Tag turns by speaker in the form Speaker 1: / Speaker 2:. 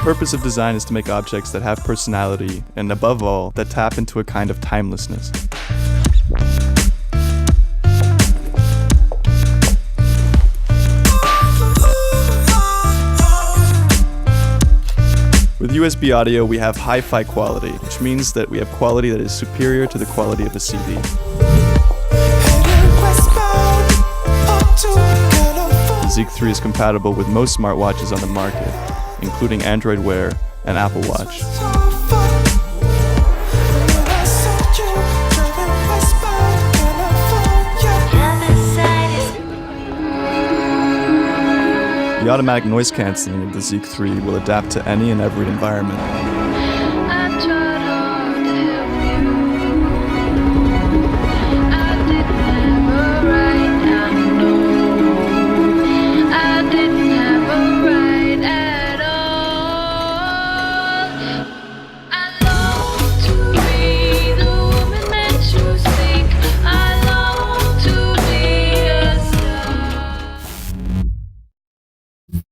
Speaker 1: purpose of design is to make objects that have personality and, above all, that tap into a kind of timelessness. With USB audio, we have hi-fi quality, which means that we have quality that is superior to the quality of a CD. The Zik 3 is compatible with most smartwatches on the market, including Android Wear and Apple Watch. The automatic noise cancelling of the Zik 3 will adapt to any and every environment.